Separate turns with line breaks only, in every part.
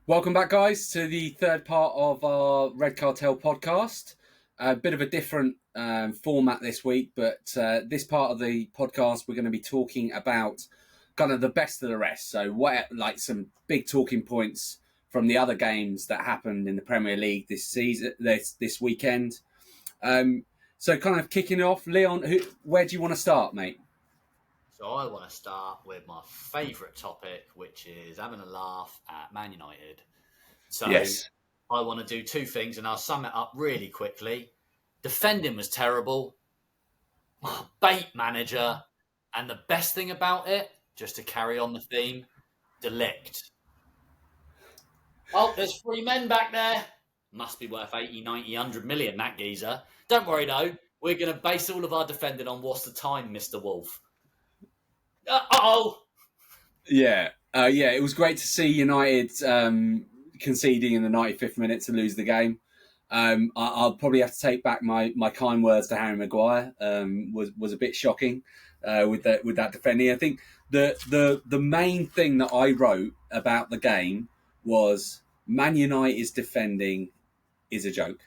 Welcome back, guys, to the third part of our Red Cartel podcast. A bit of a different format this week, but this part of the podcast, we're going to be talking about kind of the best of the rest. So, like some big talking points from the other games that happened in the Premier League this season, this weekend. So, kind of kicking off, Leon, where do you want to start, mate?
So I want to start with my favourite topic, which is having a laugh at Man United. So
Yes.
I want to do two things, and I'll sum it up really quickly. Defending was terrible. Bait manager. And the best thing about it, just to carry on the theme, Delict. Oh, there's three men back there. Must be worth 80, 90, 100 million, that geezer. Don't worry, though. We're going to base all of our defending on what's the time, Mr. Wolf.
Yeah. It was great to see United conceding in the 95th minute to lose the game. I'll probably have to take back my kind words to Harry Maguire. Was a bit shocking with that defending. I think the main thing that I wrote about the game was Man United's defending is a joke.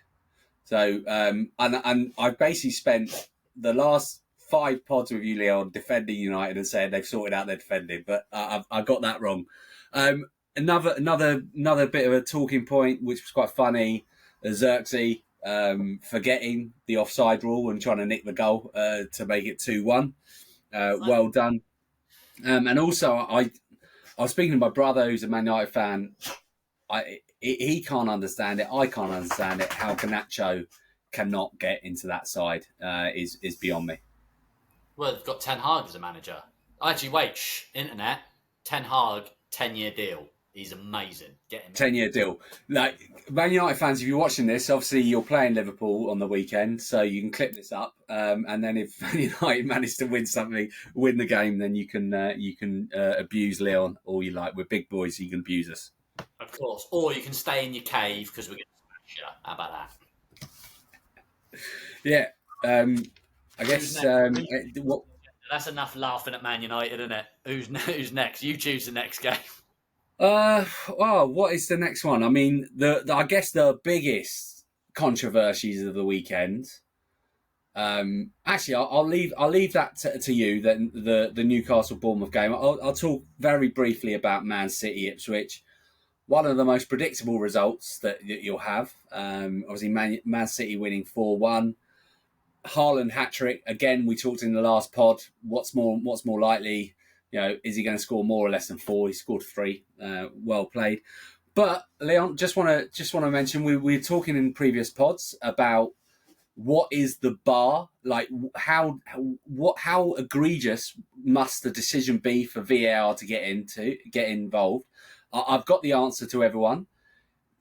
So and I've basically spent the last 5 pods with you, Leon, defending United and saying they've sorted out their defending, but I got that wrong. Another bit of a talking point, which was quite funny, Xerxes forgetting the offside rule and trying to nick the goal to make it 2-1. Well done. And also, I was speaking to my brother, who's a Man United fan. He can't understand it. I can't understand it. How Garnacho cannot get into that side is beyond me.
Well, they've got Ten Hag as a manager. Actually, wait, internet. Ten Hag, 10-year deal. He's amazing. Get him.
10-year deal. Like, Man United fans, if you're watching this, obviously you're playing Liverpool on the weekend, so you can clip this up. And then if Man United manage to win the game, then you can abuse Leon all you like. We're big boys, so you can abuse us.
Of course. Or you can stay in your cave because we're going to smash you. How about that?
Yeah. I guess
that's enough laughing at Man United, isn't it? Who's next? You choose the next game.
What is the next one? I mean, I guess the biggest controversies of the weekend. Actually, I'll leave that to you. Then the Newcastle Bournemouth game. I'll talk very briefly about Man City Ipswich. One of the most predictable results that you'll have. Obviously, Man City winning 4-1. Haaland hat-trick. Again, we talked in the last pod. What's more likely? Is he going to score more or less than 4? He scored 3. Well played. But Leon, just want to mention we were talking in previous pods about what is the bar, like how egregious must the decision be for VAR to get involved. I've got the answer to everyone.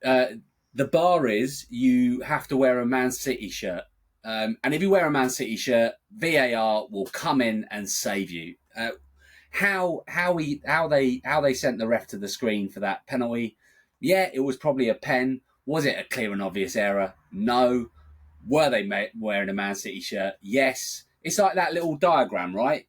The bar is you have to wear a Man City shirt. And if you wear a Man City shirt, VAR will come in and save you. How they sent the ref to the screen for that penalty? Yeah, it was probably a pen. Was it a clear and obvious error? No. Were they wearing a Man City shirt? Yes. It's like that little diagram, right?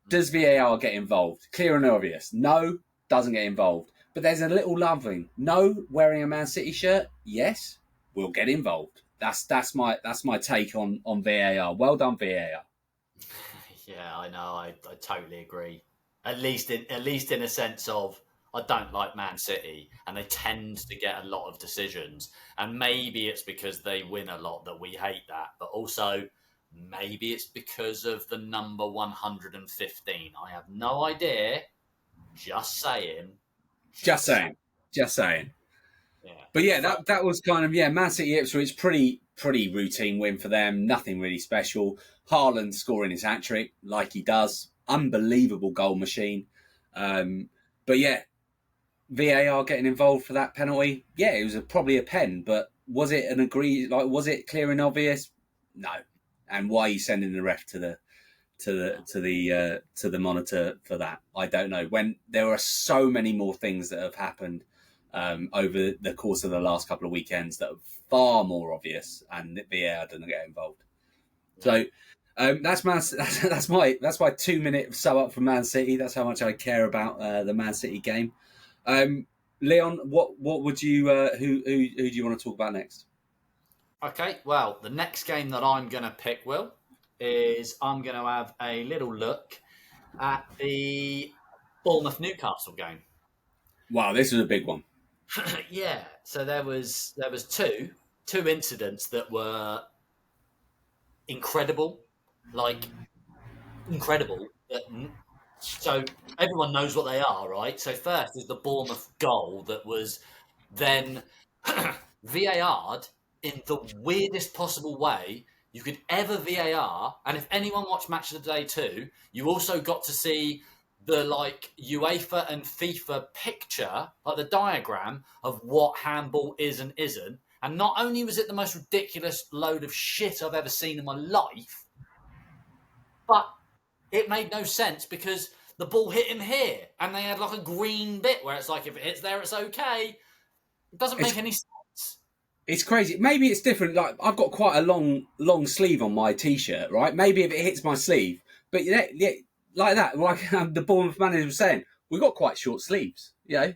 Does VAR get involved? Clear and obvious. No, doesn't get involved. But there's a little loving. No, wearing a Man City shirt? Yes, we'll get involved. That's my take on VAR. Well done, VAR.
Yeah, I know. I totally agree. At least in a sense of I don't like Man City, and they tend to get a lot of decisions. And maybe it's because they win a lot that we hate that, but also maybe it's because of the number 115. I have no idea. Just saying.
Just saying. Yeah. But yeah, that was kind of Man City Ipswich, pretty routine win for them. Nothing really special. Haaland scoring his hat-trick like he does. Unbelievable goal machine. But yeah, VAR getting involved for that penalty. Yeah, it was probably a pen, but was it was it clear and obvious? No. And why are you sending the ref to the monitor for that? I don't know. When there are so many more things that have happened over the course of the last couple of weekends that are far more obvious, and the VAR doesn't get involved. So that's my 2-minute sum up for Man City. That's how much I care about the Man City game. Leon, what would you who do you want to talk about next?
Okay, well, the next game that I'm going to pick, Will, is I'm going to have a little look at the Bournemouth Newcastle game.
Wow, this is a big one.
Yeah, so there was two incidents that were incredible, like incredible. So everyone knows what they are, right? So first is the Bournemouth goal that was then VAR'd in the weirdest possible way you could ever VAR. And if anyone watched Match of the Day too, you also got to see the like UEFA and FIFA picture, like the diagram of what handball is and isn't. And not only was it the most ridiculous load of shit I've ever seen in my life, but it made no sense because the ball hit him here and they had like a green bit where it's like if it hits there, it's okay. It doesn't
It's
make any sense.
it's crazy. Maybe it's different. Like I've got quite a long sleeve on my t-shirt, right? Maybe if it hits my sleeve, but yeah, like that, like the Bournemouth manager was saying, we got quite short sleeves. You know,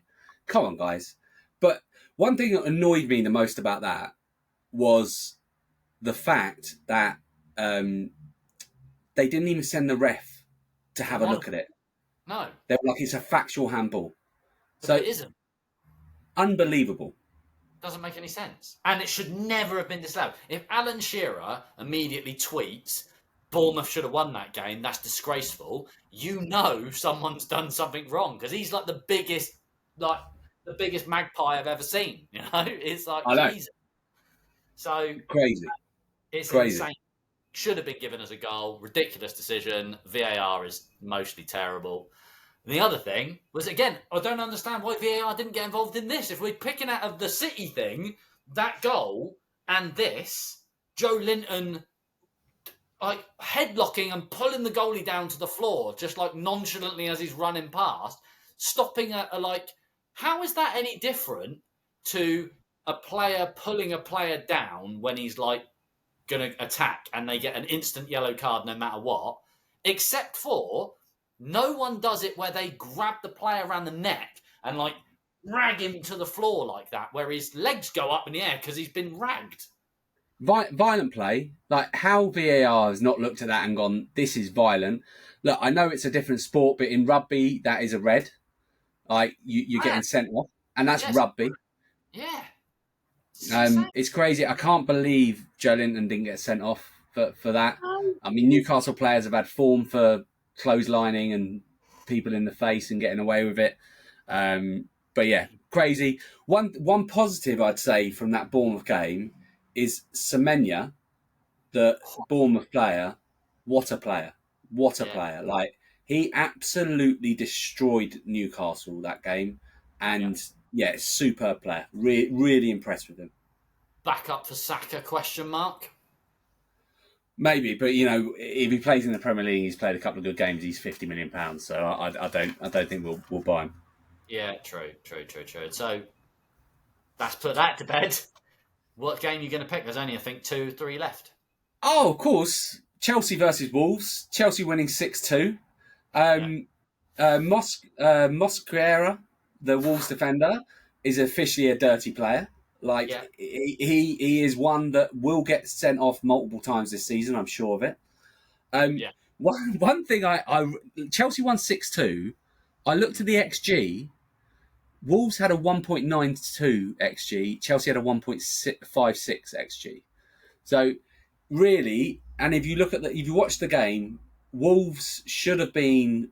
come on, guys. But one thing that annoyed me the most about that was the fact that they didn't even send the ref to have a
No,
look at it.
no,
They were like, it's a factual handball.
but
So
it isn't.
unbelievable.
Doesn't make any sense. And it should never have been disallowed. If Alan Shearer immediately tweets, Bournemouth should have won that game, that's disgraceful, you know someone's done something wrong because he's like the biggest magpie I've ever seen. You know, it's like
I know.
Jesus. So
Crazy.
it's
Crazy.
insane. Should have been given as a goal. Ridiculous decision. VAR is mostly terrible. And the other thing was, again, I don't understand why VAR didn't get involved in this. If we're picking out of the City thing, that goal and this, Joe Linton like headlocking and pulling the goalie down to the floor, just like nonchalantly as he's running past, stopping a like, how is that any different to a player pulling a player down when he's like going to attack and they get an instant yellow card no matter what, except for no one does it where they grab the player around the neck and like drag him to the floor like that, where his legs go up in the air because he's been ragged.
Violent play, like how VAR has not looked at that and gone, this is violent. Look, I know it's a different sport, but in rugby, that is a red. Like you're
Man,
getting sent off, and that's
yes,
rugby.
yeah, it's insane.
It's crazy. I can't believe Joe Linton didn't get sent off for that. I mean, Newcastle players have had form for clotheslining and people in the face and getting away with it. But yeah, crazy. One positive I'd say from that Bournemouth game is Semenya, the Bournemouth player. What a player! What a
Yeah,
player! Like he absolutely destroyed Newcastle that game,
yeah.
and yeah, superb player. Really impressed with him.
Back up for Saka? Question mark.
Maybe, but you know, if he plays in the Premier League, he's played a couple of good games. He's £50 million, so I don't think we'll buy him.
Yeah, true. So let's put that to bed. What game are you going to pick? There's only, I think, 2, 3 left.
Oh, of course, Chelsea versus Wolves. Chelsea winning 6-2.
Yeah,
Mosquera, the Wolves defender, is officially a dirty player. Like
yeah,
he is one that will get sent off multiple times this season. I'm sure of it. Um,
yeah,
one thing I Chelsea won 6-2. I looked at the XG. Wolves had a 1.92 XG. Chelsea had a 1.56 XG. So really, and if you look at if you watch the game, Wolves should have been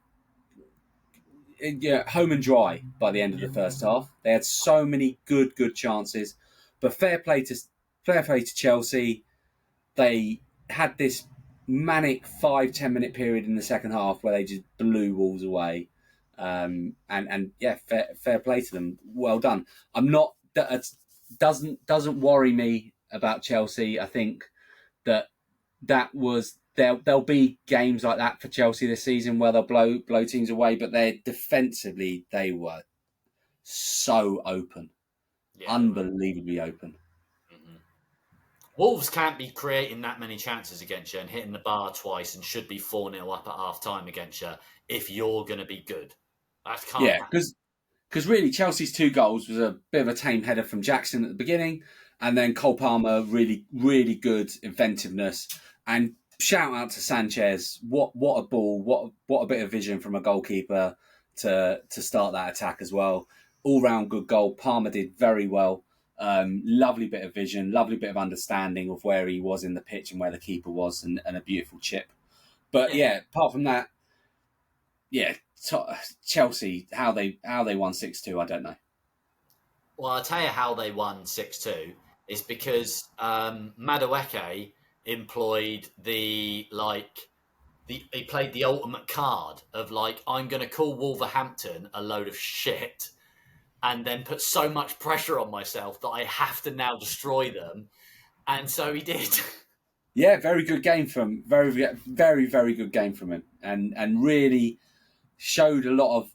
home and dry by the end of the first half. They had so many good chances, but fair play to Chelsea. They had this manic 5-10 minute period in the second half where they just blew Wolves away. And yeah, fair play to them. Well done. I'm not that doesn't worry me about Chelsea. I think that was there'll be games like that for Chelsea this season where they'll blow teams away, but defensively they were so open,
yeah. They were.
unbelievably open.
Mhm. Wolves can't be creating that many chances against you and hitting the bar twice and should be 4-0 up at half time against you if you're going to be good. That can't
Yeah,
happen.
because really Chelsea's 2 goals was a bit of a tame header from Jackson at the beginning, and then Cole Palmer really, really good inventiveness. And shout out to Sanchez. What a ball! What a bit of vision from a goalkeeper to start that attack as well. All round good goal. Palmer did very well. Lovely bit of vision, lovely bit of understanding of where he was in the pitch and where the keeper was, and a beautiful chip. But yeah, apart from that, yeah, Chelsea, how they won 6-2, I don't know.
Well, I'll tell you how they won 6-2 is because Madueke employed he played the ultimate card of like, I'm going to call Wolverhampton a load of shit and then put so much pressure on myself that I have to now destroy them. And so he did.
Yeah, very good game from very good game from him, and really showed a lot of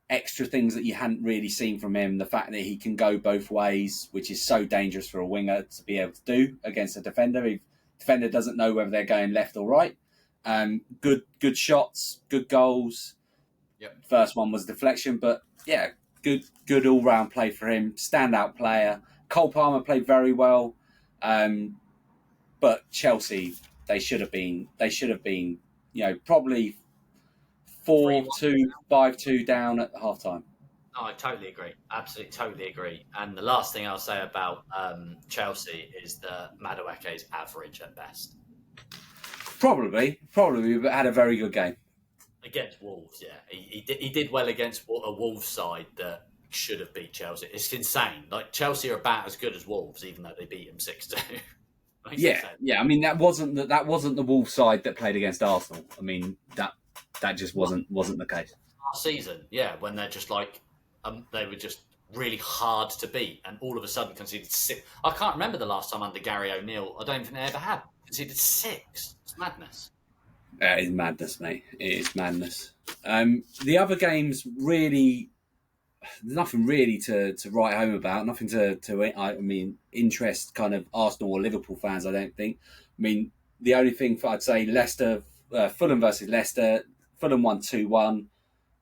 extra things that you hadn't really seen from him. The fact that he can go both ways, which is so dangerous for a winger to be able to do against a defender. If the defender doesn't know whether they're going left or right. Good shots, good goals.
Yep.
First one was deflection, but yeah, good all round play for him. Standout player. Cole Palmer played very well, but Chelsea they should have been probably 4-2, 5-2 down at half time.
No, I totally agree. Absolutely, totally agree. And the last thing I'll say about Chelsea is that Madueke is average at best.
Probably, but had a very good game.
Against Wolves, yeah. He did well against a Wolves side that should have beat Chelsea. It's insane. Like, Chelsea are about as good as Wolves, even though they beat them 6-2.
Yeah. I mean, that wasn't the Wolves side that played against Arsenal. I mean, that just wasn't the case.
Last season, yeah, when they're just like, they were just really hard to beat, and all of a sudden conceded 6. I can't remember the last time under Gary O'Neill. I don't even think they ever had conceded 6. It's madness.
It is madness, mate. It is madness. The other games really, there's nothing really to write home about. Nothing to interest kind of Arsenal or Liverpool fans. I don't think. I mean, the only thing I'd say Leicester, Fulham versus Leicester. Fulham won 2-1.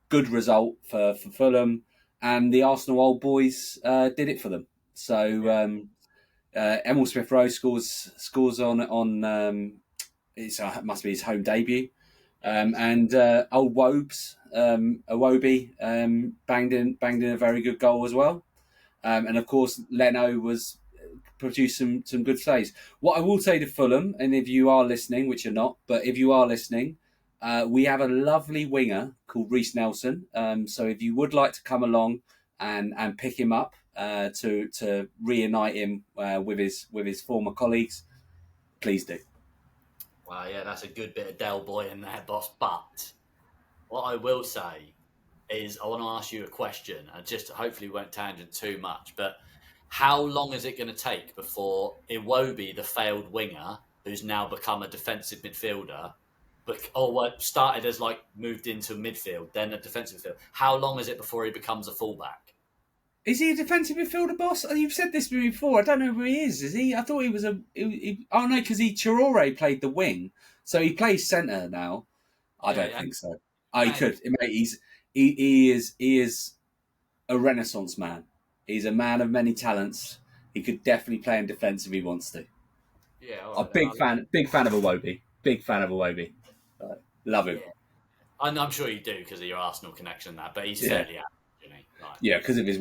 Good result for Fulham, and the Arsenal old boys did it for them. So Emil Smith Rowe scores on it must be his home debut, and old Wobes Iwobi banged in a very good goal as well, and of course Leno was produced some good saves. What I will say to Fulham, and if you are listening, which you're not, but if you are listening. We have a lovely winger called Reece Nelson. So if you would like to come along and pick him up to reunite him with his former colleagues, please do.
Well, yeah, that's a good bit of Del Boy in there, boss. But what I will say is I want to ask you a question. I just hopefully won't tangent too much, but how long is it going to take before Iwobi, the failed winger, who's now become a defensive midfielder, started as moved into midfield, then a defensive midfield. How long is it before he becomes a fullback?
Is he a defensive midfielder, boss? You've said this to me before. I don't know who he is. Is he? I thought he was oh no, because Traore played the wing, so he plays centre now. I don't think so. He could, mate. He is a renaissance man. He's a man of many talents. He could definitely play in defence if he wants to.
Yeah,
a big fan of Iwobi. Big fan of Iwobi. Love him.
Yeah. I'm sure you do because of your Arsenal connection there, but he's fairly average, isn't he?
Yeah, because of his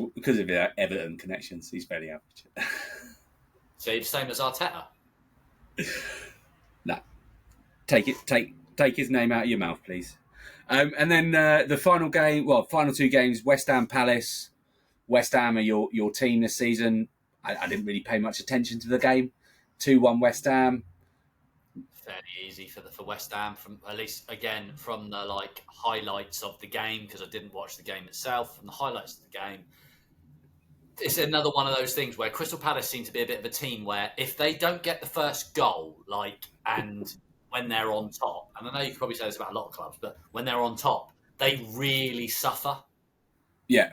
Everton connections, he's fairly average.
So he's the same as Arteta?
No. Take his name out of your mouth, please. And then the final 2 games, West Ham Palace. West Ham are your team this season. I didn't really pay much attention to the game. 2-1 West Ham.
Fairly easy for West Ham, from at least again from the highlights of the game, because I didn't watch the game itself. From the highlights of the game, it's another one of those things where Crystal Palace seem to be a bit of a team where if they don't get the first goal, and when they're on top, and I know you could probably say this about a lot of clubs, but when they're on top, they really suffer.
Yeah,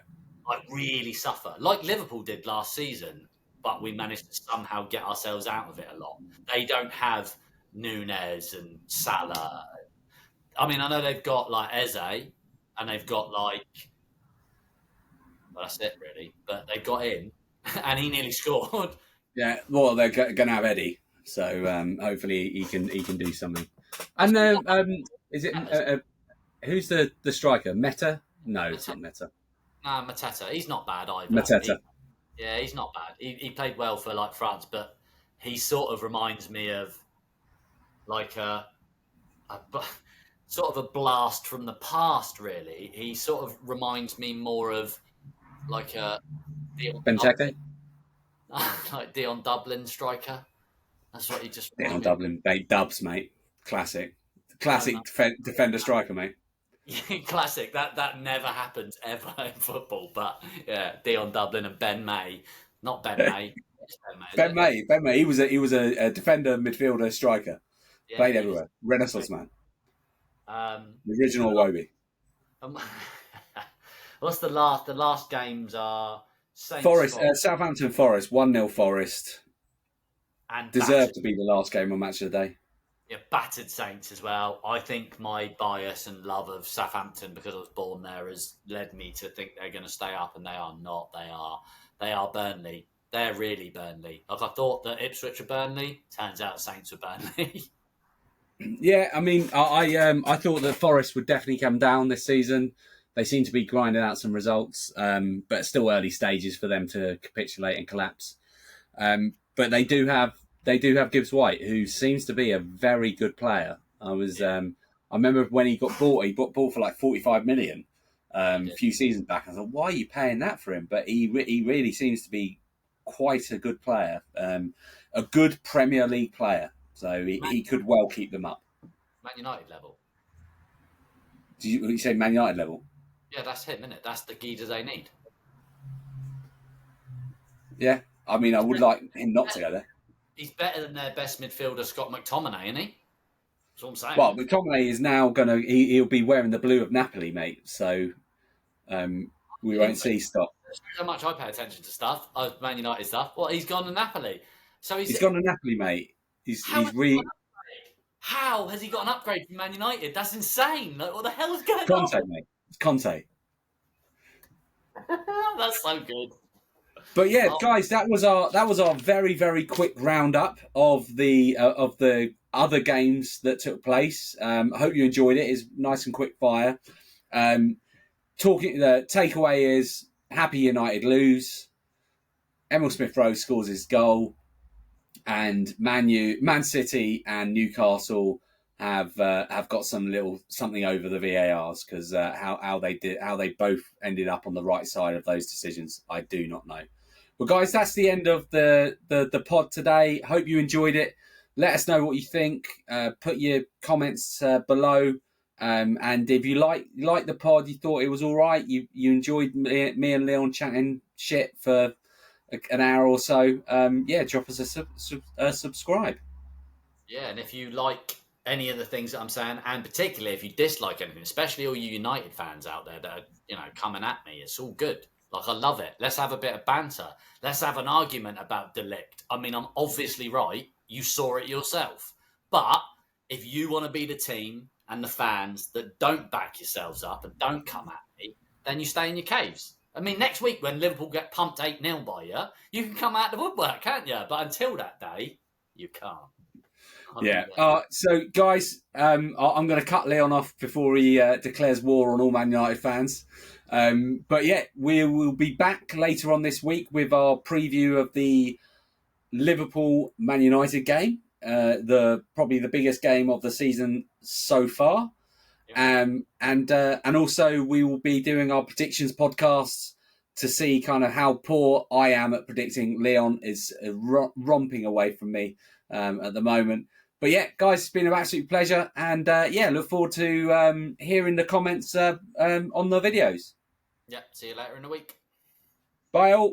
really suffer, like Liverpool did last season, but we managed to somehow get ourselves out of it a lot. They don't have Nunez and Salah. I mean, I know they've got Eze, and they've got Well, that's it, really. But they got in, and he nearly scored.
Yeah, well, they're going to have Eddie, so hopefully he can do something.
What's
And
the
is it
Mateta's
who's the striker? Meta? No, it's
Mateta?
not Meta.
Nah, Mateta. He's not bad either.
Mateta.
Yeah, he's not bad. He played well for like France, but he sort of reminds me of like a sort of a blast from the past. Really, he sort of reminds me more of like a Dion
Benteke.
Dublin, like Dion Dublin striker. That's what he just
Down
reminds me of.
Dublin. Mate, dubs, mate. Classic.
Um,
Classic defender striker, mate.
Classic. That never happens ever in football. But yeah, Dion Dublin and Ben May. Not Ben May. It's Ben May, is
Ben
it?
May. Ben May. He was a defender, midfielder, striker.
Yeah,
Played
he was.
everywhere. Renaissance man.
Um,
The original Wobie.
um, what's the last? The last games are Saints
Forest.
Forest
Southampton Forest. 1-0 Forest.
and battered.
Deserved to be the last game on Match of the Day.
Yeah, battered Saints as well. I think my bias and love of Southampton because I was born there has led me to think they're going to stay up, and they are not. They are Burnley. They're really Burnley. Like I thought that Ipswich were Burnley. Turns out Saints were Burnley.
Yeah, I mean, I thought that Forest would definitely come down this season. They seem to be grinding out some results, but still early stages for them to capitulate and collapse. But they do have Gibbs White, who seems to be a very good player. I remember when he got bought for like 45 million
He
a
did.
few seasons back. I thought, why are you paying that for him? But he really seems to be quite a good player, a good Premier League player. So he,
Man,
he could well keep them up.
Man United level.
Did you say Man United level?
Yeah, that's him, isn't it? That's the geezer they need.
Yeah. I mean, I would like him not to go there.
He's better than their best midfielder, Scott McTominay, isn't he? That's what I'm
Well,
saying.
McTominay is now he'll be wearing the blue of Napoli, mate. So we won't see stop.
That's how much I pay attention to stuff, Man United stuff. Well, he's gone to Napoli. So
He's gone to Napoli, mate. He's
how has
he's
he got
re
an upgrade? How has he got an upgrade from Man United? That's insane. Like, what the hell's going
Conte,
on?
mate. It's Conte.
That's so good.
But yeah,
Oh,
guys, that was our very very quick roundup of the other games that took place. I hope you enjoyed it. It's nice and quick fire. The takeaway is happy United lose. Emil Smith Rowe scores his goal, and Man City and Newcastle have got something over the VARs because how they both ended up on the right side of those decisions, I do not know. But guys, that's the end of the pod today. Hope you enjoyed it. Let us know what you think. Put your comments below. And if you like the pod, you thought it was all right, you enjoyed me and Leon chatting shit for an hour or so, drop us a subscribe.
yeah, and if you like any of the things that I'm saying, and particularly if you dislike anything, especially all you United fans out there that are, coming at me, it's all good. Like, I love it. Let's have a bit of banter. Let's have an argument about Delict. I mean, I'm obviously right. You saw it yourself. But if you want to be the team and the fans that don't back yourselves up and don't come at me, then you stay in your caves. I mean, next week when Liverpool get pumped 8-0 by you, you can come out the woodwork, can't you? But until that day, you can't.
Yeah. So, guys, I'm going to cut Leon off before he declares war on all Man United fans. But yeah, we will be back later on this week with our preview of the Liverpool Man United game, probably the biggest game of the season so far. And also we will be doing our predictions podcasts to see kind of how poor I am at predicting. Leon is romping away from me at the moment. But yeah, guys, it's been an absolute pleasure. And look forward to hearing the comments on the videos.
Yeah, see you later in the week.
Bye all.